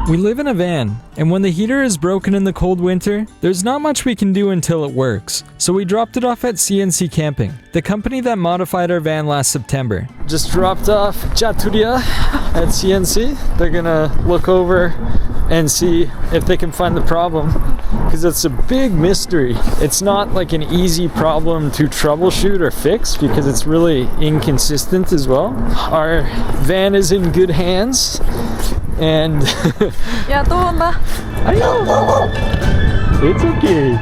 We live in a van, and when the heater is broken in the cold winter, there's not much we can do until it works. So we dropped it off at CNC Camping, the company that modified our van last September. Just dropped off Jaturia at CNC. They're gonna look over and see if they can find the problem, because it's a big mystery. It's not like an easy problem to troubleshoot or fix because it's really inconsistent as well. Our van is in good hands, and 야, 또 온다. it's okay.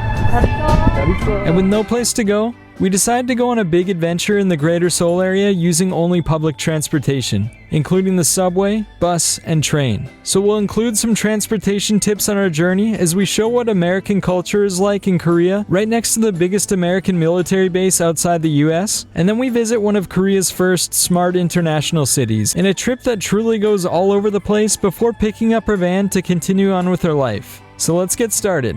And with no place to go, we decided to go on a big adventure in the greater Seoul area using only public transportation, including the subway, bus, and train. So we'll include some transportation tips on our journey as we show what American culture is like in Korea, right next to the biggest American military base outside the US, and then we visit one of Korea's first smart international cities in a trip that truly goes all over the place before picking up our van to continue on with our life. So let's get started.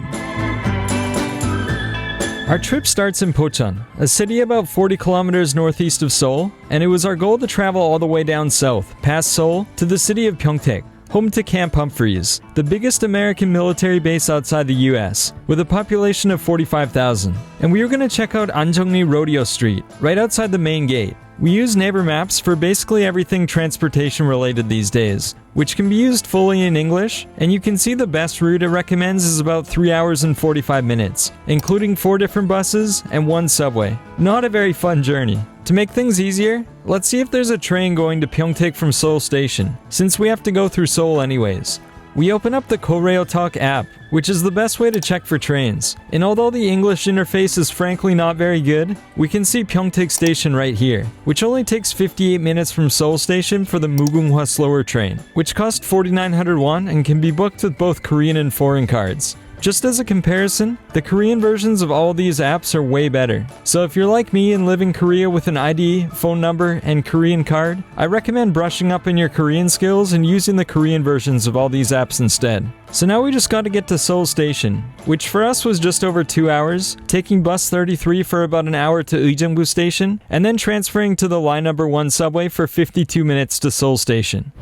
Our trip starts in Pocheon, a city about 40 kilometers northeast of Seoul, and it was our goal to travel all the way down south, past Seoul, to the city of Pyeongtaek, home to Camp Humphreys, the biggest American military base outside the US, with a population of 45,000. And we were going to check out Anjeong-ri Rodeo Street, right outside the main gate. We use neighbor maps for basically everything transportation related these days, which can be used fully in English, and you can see the best route it recommends is about 3 hours and 45 minutes, including 4 different buses and 1 subway. Not a very fun journey. To make things easier, let's see if there's a train going to Pyeongtaek from Seoul Station, since we have to go through Seoul anyways. We open up the Koreotalk app, which is the best way to check for trains. And although the English interface is frankly not very good, we can see Pyeongtaek Station right here, which only takes 58 minutes from Seoul Station for the Mugunghwa slower train, which cost 4,900 won and can be booked with both Korean and foreign cards. Just as a comparison, the Korean versions of all these apps are way better. So if you're like me and live in Korea with an ID, phone number, and Korean card, I recommend brushing up in your Korean skills and using the Korean versions of all these apps instead. So now we just got to get to Seoul Station, which for us was just over 2 hours, taking bus 33 for about an hour to Hyeongbu Station, and then transferring to the line number 1 subway for 52 minutes to Seoul Station.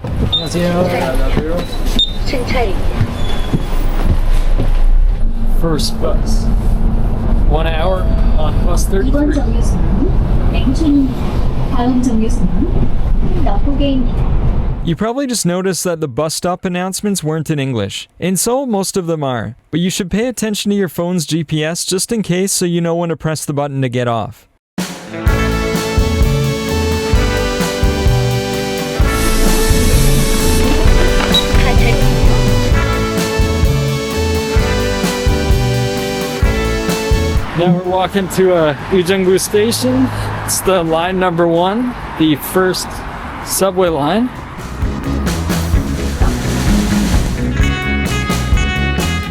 First bus. 1 hour on bus 33. You probably just noticed that the bus stop announcements weren't in English. In Seoul, most of them are, but you should pay attention to your phone's GPS just in case so you know when to press the button to get off. Now we're walking to Hyeongbu Station. It's the line number 1, the first subway line.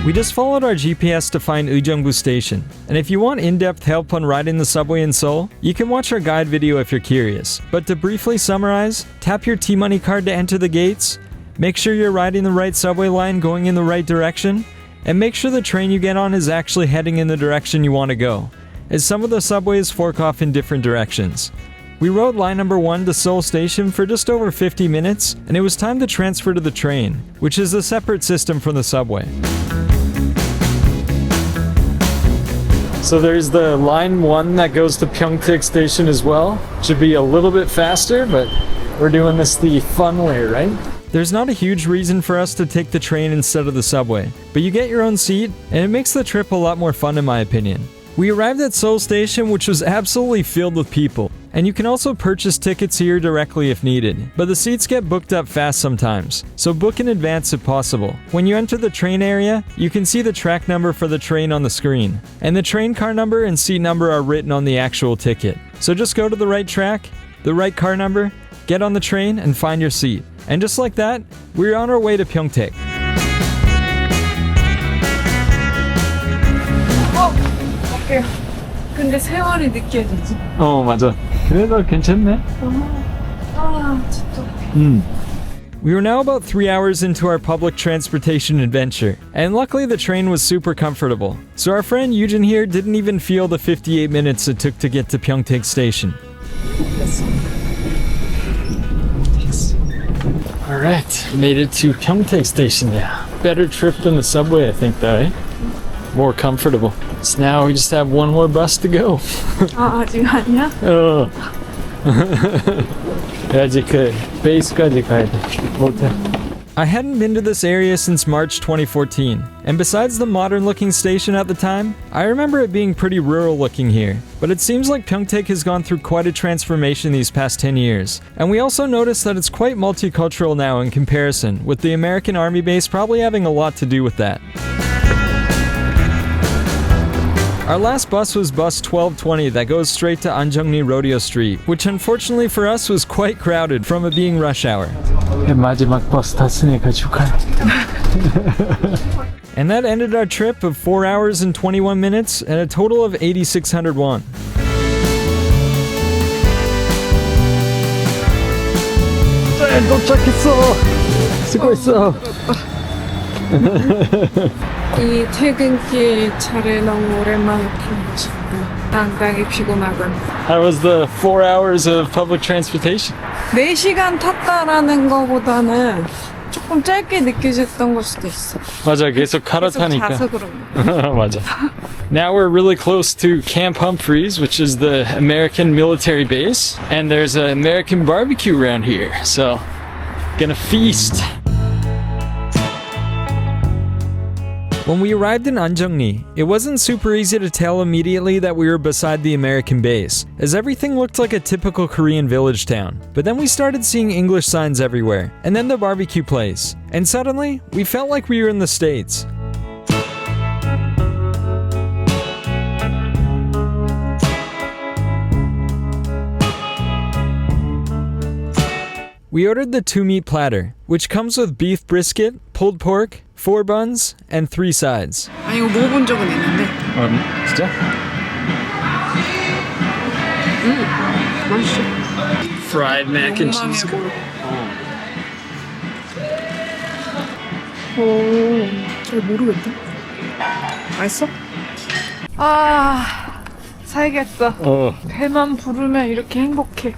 We just followed our GPS to find Hyeongbu Station. And if you want in-depth help on riding the subway in Seoul, you can watch our guide video if you're curious. But to briefly summarize, tap your T-Money card to enter the gates, make sure you're riding the right subway line going in the right direction, and make sure the train you get on is actually heading in the direction you want to go, as some of the subways fork off in different directions. We rode line number 1 to Seoul Station for just over 50 minutes, and it was time to transfer to the train, which is a separate system from the subway. So there's the line 1 that goes to Pyeongtaek Station as well. Should be a little bit faster, but we're doing this the fun way, right? There's not a huge reason for us to take the train instead of the subway, but you get your own seat, and it makes the trip a lot more fun in my opinion. We arrived at Seoul Station, which was absolutely filled with people, and you can also purchase tickets here directly if needed, but the seats get booked up fast sometimes, so book in advance if possible. When you enter the train area, you can see the track number for the train on the screen, and the train car number and seat number are written on the actual ticket. So just go to the right track, the right car number, get on the train, and find your seat. And just like that, we're on our way to Pyeongtaek. 근데 세월이 느껴지지? 맞아. 그래도 괜찮네. 진짜. We were now about 3 hours into our public transportation adventure, and luckily the train was super comfortable. So our friend Eugene here didn't even feel the 58 minutes it took to get to Pyeongtaek Station. Alright, made it to Pyeongtaek Station now. better trip than the subway, I think, though, eh? More comfortable. So now we just have one more bus to go. 아, 아직 아니야? 어. 아직 그 베이스까지 가야 돼. 모텔. I hadn't been to this area since March 2014, and besides the modern looking station at the time, I remember it being pretty rural looking here. But it seems like Pyeongtaek has gone through quite a transformation these past 10 years. And we also noticed that it's quite multicultural now in comparison, with the American Army base probably having a lot to do with that. Our last bus was bus 1220 that goes straight to Anjeong-ri Rodeo Street, which unfortunately for us was quite crowded from it being rush hour. 마지막 버스 탔으니까 축하해. And that ended our trip of 4 hours and 21 minutes and a total of 8,600 won. 도착했어. 수고했어. 이 퇴근길 차를 너무 오랜만에 타는 것이고 상당히 피곤하군. How was the 4 hours of public transportation? 4시간 탔다라는 거보다는 조금 짧게 느껴졌던 걸 수도 있어. 맞아, 계속 갈아타니까. 자서 그런 거. 맞아. Now we're really close to Camp Humphreys, which is the American military base, and there's an American barbecue around here, so gonna feast. When we arrived in Anjeong-ri, it wasn't super easy to tell immediately that we were beside the American base, as everything looked like a typical Korean village town. But then we started seeing English signs everywhere, and then the barbecue place, and suddenly, we felt like we were in the States. We ordered the 2-meat platter, which comes with beef brisket, pulled pork, 4 buns, and 3 sides. 아니 이거 먹어본 적은 있는데. 진짜? 맛있어. Fried mac and cheese. 오, 잘 모르겠다. 맛있어? 아, 살겠어. 배만 부르면 이렇게 행복해.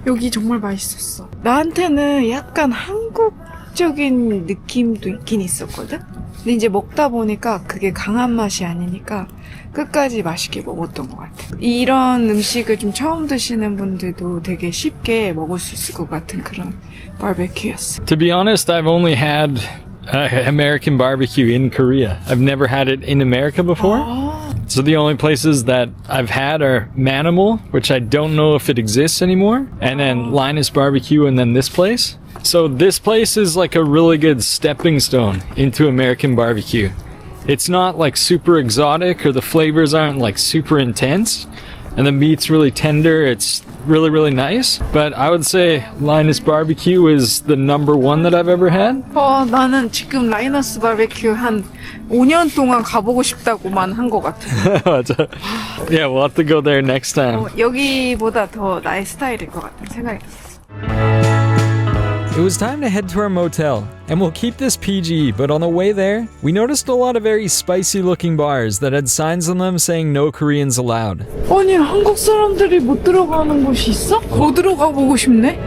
여기 정말 맛있었어. 나한테는 약간 한국적인 느낌도 있긴 있었거든? 근데 이제 먹다 보니까 그게 강한 맛이 아니니까 끝까지 맛있게 먹었던 것 같아. 이런 음식을 좀 처음 드시는 분들도 되게 쉽게 먹을 수 있을 것 같은 그런 바베큐였어. To be honest, I've only had American barbecue in Korea. I've never had it in America before. So the only places that I've had are Manimal, which I don't know if it exists anymore, and then Linus Barbecue, and then this place. So this place is like a really good stepping stone into American barbecue. It's not like super exotic, or the flavors aren't like super intense, and the meat's really tender. It's really, really nice. But I would say Linus Barbecue is the #1 that I've ever had. 나는 지금 라이너스 바베큐 한 5년 동안 가보고 싶다고만 한 것 같아. 맞아. Yeah, we'll have to go there next time. 여기보다 더 나의 스타일일 것 같은 생각이 들었어. It was time to head to our motel, and we'll keep this PG, but on the way there, we noticed a lot of very spicy looking bars that had signs on them saying no Koreans allowed. 아니 한국 사람들이 못 들어가는 곳이 있어? 더 들어가 보고 싶네.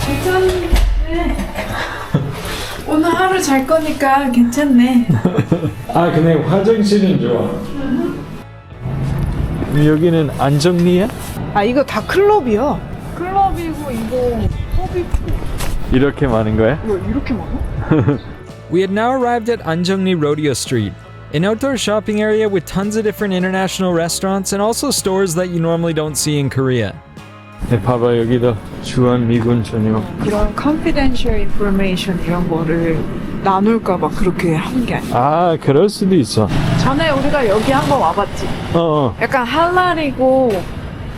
괜찮네. 오늘 하루 잘 거니까 괜찮네. 아, 근데 화장실은 좋아. 여기는 안정리야? 아 이거 다 클럽이야. 클럽이고 이거 펍이고. 이렇게 많은 거야? 왜 이렇게 많아? We had now arrived at Anjeong-ri Rodeo Street, an outdoor shopping area with tons of different international restaurants and also stores that you normally don't see in Korea. 네, 봐봐, 여기도 주한 미군 전용. 이런 confidential information 이런 거를 나눌까봐 그렇게 한 게 아니야. 아, 그럴 수도 있어. 전에 우리가 여기 한번 와봤지. 약간 할랄이고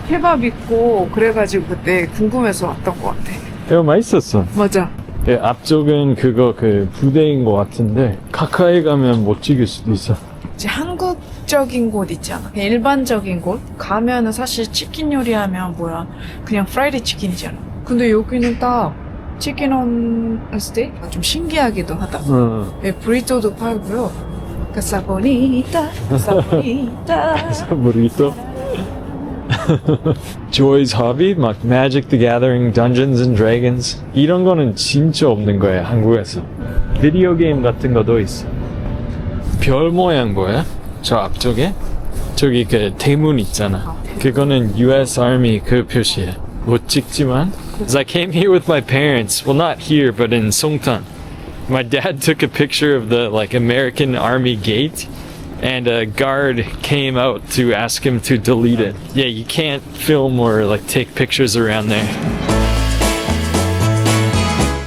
케밥 있고 그래가지고 그때 궁금해서 왔던 것 같아. 이거 맛있었어. 맞아. 네, 앞쪽은 그거 그 부대인 것 같은데 가까이 가면 못 찍을 수도 있어. 이제 한국적인 곳 있잖아. 그냥 일반적인 곳 가면은 사실 치킨 요리하면 뭐야 그냥 프라이드 치킨이잖아. 근데 여기는 딱 치킨 온 스테이크 좀 신기하기도 하다. 네, 브리또도 팔고요. 까사보니타 까사보니타 모르겠어. Joy's Hobby, 막 Magic the Gathering, Dungeons and Dragons 이런 거는 진짜 없는 거예요 한국에서. 비디오 게임 같은 것도 있어. 별 모양 뭐야? 저 앞쪽에? 저기 그 대문 있잖아. 그거는 US Army 그 표시야. 못 찍지만. Cause I came here with my parents. Well, not here, but in Songtan. My dad took a picture of the like American Army gate, and a guard came out to ask him to delete it. Yeah, you can't film or like take pictures around there.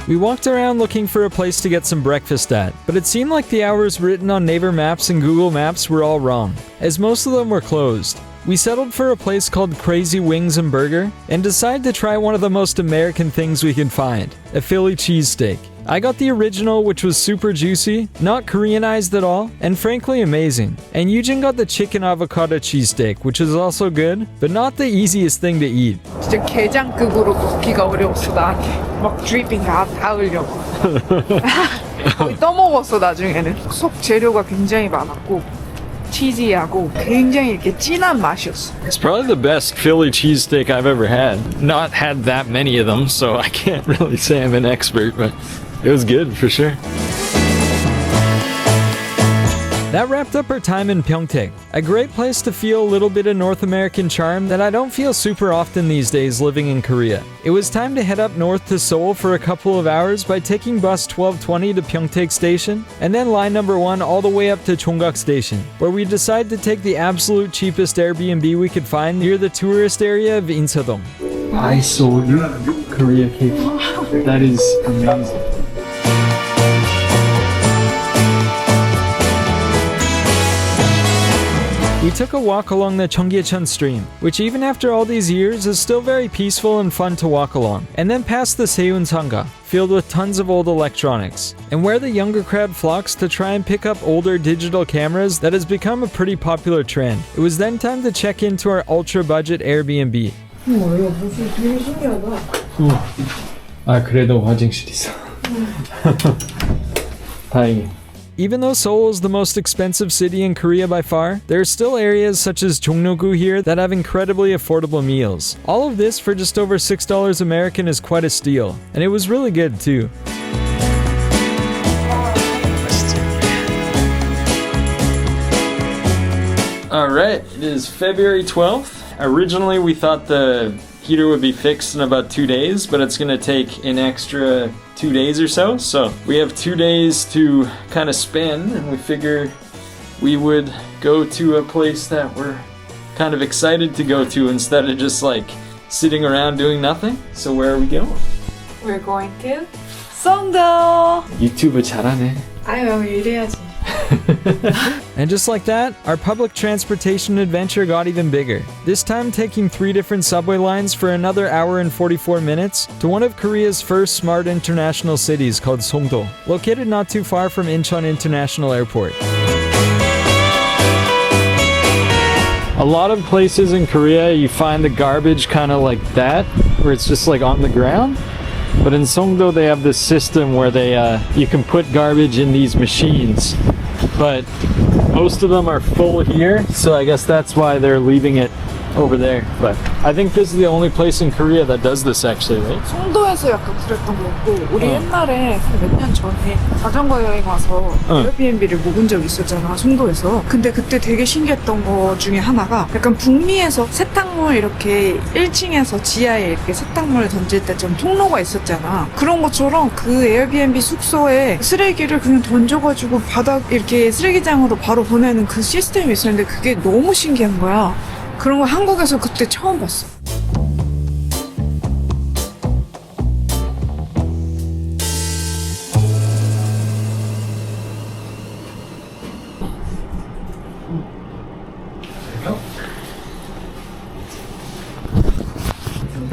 We walked around looking for a place to get some breakfast at, but it seemed like the hours written on Naver Maps and Google Maps were all wrong, as most of them were closed. We settled for a place called CrazyWingsandBurger and decided to try one of the most American things we could find, a Philly cheesesteak. I got the original, which was super juicy, not Koreanized at all, and frankly amazing. And Yujin got the chicken avocado cheesesteak, which is also good, but not the easiest thing to eat. 진짜 게장급으로 먹기가 어려웠어 나한테. 막 드리핑 다 닿으려고. 거의 떠먹었어 나중에는. 속 재료가 굉장히 많았고 치즈하고 굉장히 이렇게 진한 맛이었어. It's probably the best Philly cheesesteak I've ever had. Not had that many of them, so I can't really say I'm an expert, but it was good for sure. That wrapped up our time in Pyeongtaek, a great place to feel a little bit of North American charm that I don't feel super often these days living in Korea. It was time to head up north to Seoul for a couple of hours by taking bus 1220 to Pyeongtaek Station, and then line number 1 all the way up to Cheonggyecheon Station, where we decided to take the absolute cheapest Airbnb we could find near the tourist area of Insadong. I saw you, Korea cake. That is amazing. We took a walk along the Cheonggyecheon stream, which even after all these years is still very peaceful and fun to walk along, and then past the 세운상가, filled with tons of old electronics, and where the younger crowd flocks to try and pick up older digital cameras that has become a pretty popular trend. It was then time to check into our ultra-budget Airbnb. 무슨 되게 신기하다. 아 그래도 화장실 있어. 다행히. Even though Seoul is the most expensive city in Korea by far, there are still areas such as Jongno-gu here that have incredibly affordable meals. All of this for just over $6 American is quite a steal, and it was really good too. Alright, it is February 12th. Originally we thought the heater would be fixed in about 2 days, but it's gonna take an extra 2 days or so. So we have 2 days to kind of spend, and we figure we would go to a place that we're kind of excited to go to instead of just like sitting around doing nothing. So where are we going? We're going to Songdo. 유튜브 잘하네. 아유 이래야지. And just like that, our public transportation adventure got even bigger. This time taking 3 different subway lines for another hour and 44 minutes to one of Korea's first smart international cities called Songdo, located not too far from Incheon International Airport. A lot of places in Korea you find the garbage kind of like that, where it's just like on the ground. But in Songdo they have this system where they you can put garbage in these machines. But most of them are full here, so I guess that's why they're leaving it over there. But I think this is the only place in Korea that does this actually, right? 송도에서 약간 그랬던 거 같고 우리 옛날에 몇 년 전에 자전거 여행 와서 에어비앤비를 묵은 적 있었잖아 송도에서. 근데 그때 되게 신기했던 거 중에 하나가 약간 북미에서 세탁물 이렇게 1층에서 지하에 이렇게 세탁물 던질 때 좀 통로가 있었잖아. 그런 것처럼 그 에어비앤비 숙소에 쓰레기를 그냥 던져가지고 바닥 이렇게 쓰레기장으로 바로 보내는 그 시스템이 있었는데 그게 너무 신기한 거야. 그런 거 한국에서 그때 처음 봤어.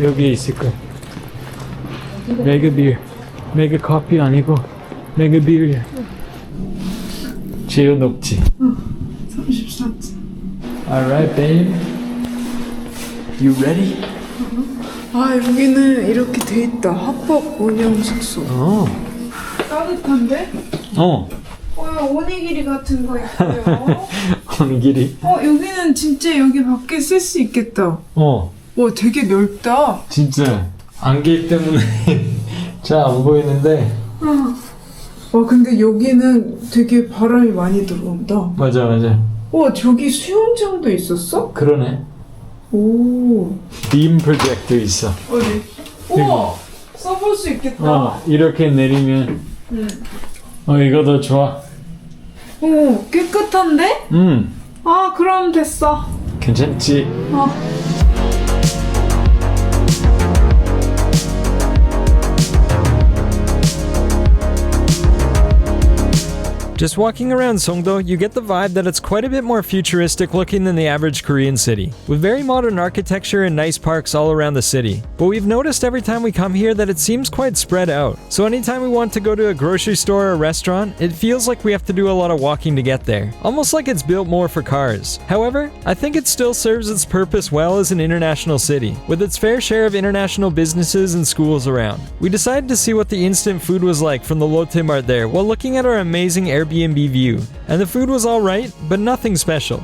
여기에 있을 거야. 메가비어. 메가커피 아니고 메가비어야. 제일 높지? 34층. Alright, babe. You ready? 아 여기는 이렇게 돼 있다. 합법 운영 숙소. 따뜻한데? 오니기리 같은 거 있고요. 오니기리? 여기는 그러면은 진짜 여기 밖에 쓸 수 있겠다. 와, 되게 넓다. 진짜 안개 때문에 잘 안 보이는데. 와, 근데 여기는 되게 바람이 많이 들어온다. 맞아. 와, 저기 수영장도 있었어? 그러네. 오. 빔 프로젝트 있어. 어디? 우와, 써볼 수 있겠다. 이렇게 내리면. 이거 더 좋아. 오, 깨끗한데? 아, 그럼 됐어. 괜찮지? Just walking around Songdo, you get the vibe that it's quite a bit more futuristic looking than the average Korean city, with very modern architecture and nice parks all around the city. But we've noticed every time we come here that it seems quite spread out. So anytime we want to go to a grocery store or a restaurant, it feels like we have to do a lot of walking to get there, almost like it's built more for cars. However, I think it still serves its purpose well as an international city, with its fair share of international businesses and schools around. We decided to see what the instant food was like from the Lotte Mart there while looking at our amazing Airbnb view, and the food was alright, but nothing special.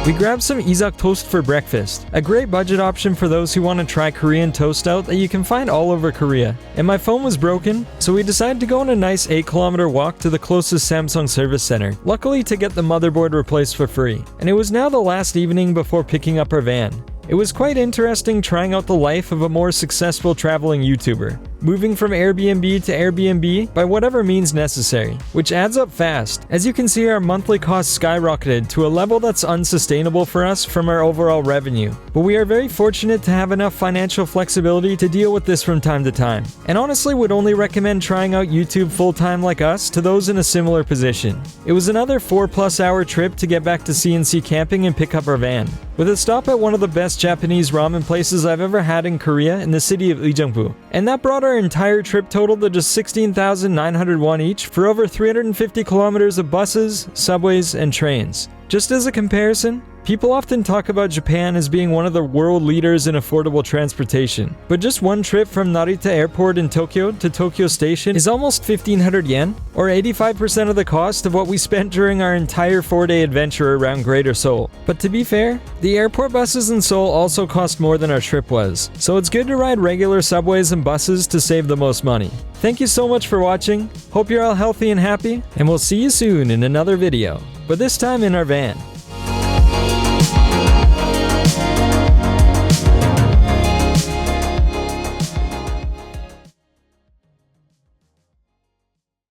We grabbed some i삭토스트 for breakfast, a great budget option for those who want to try Korean toast out that you can find all over Korea. And my phone was broken, so we decided to go on a nice 8-kilometer walk to the closest Samsung service center, luckily to get the motherboard replaced for free. And it was now the last evening before picking up our van. It was quite interesting trying out the life of a more successful traveling YouTuber, moving from Airbnb to Airbnb by whatever means necessary, which adds up fast. As you can see, our monthly costs skyrocketed to a level that's unsustainable for us from our overall revenue. But we are very fortunate to have enough financial flexibility to deal with this from time to time, and honestly would only recommend trying out YouTube full-time like us to those in a similar position. It was another 4+ hour trip to get back to CNC Camping and pick up our van, with a stop at one of the best Japanese ramen places I've ever had in Korea in the city of Uijeongbu. And that brought our entire trip total to just 16,900 won each for over 350 kilometers of buses, subways, and trains. Just as a comparison, people often talk about Japan as being one of the world leaders in affordable transportation, but just one trip from Narita Airport in Tokyo to Tokyo Station is almost 1,500 yen, or 85% of the cost of what we spent during our entire 4-day adventure around Greater Seoul. But to be fair, the airport buses in Seoul also cost more than our trip was, so it's good to ride regular subways and buses to save the most money. Thank you so much for watching, hope you're all healthy and happy, and we'll see you soon in another video, but this time in our van.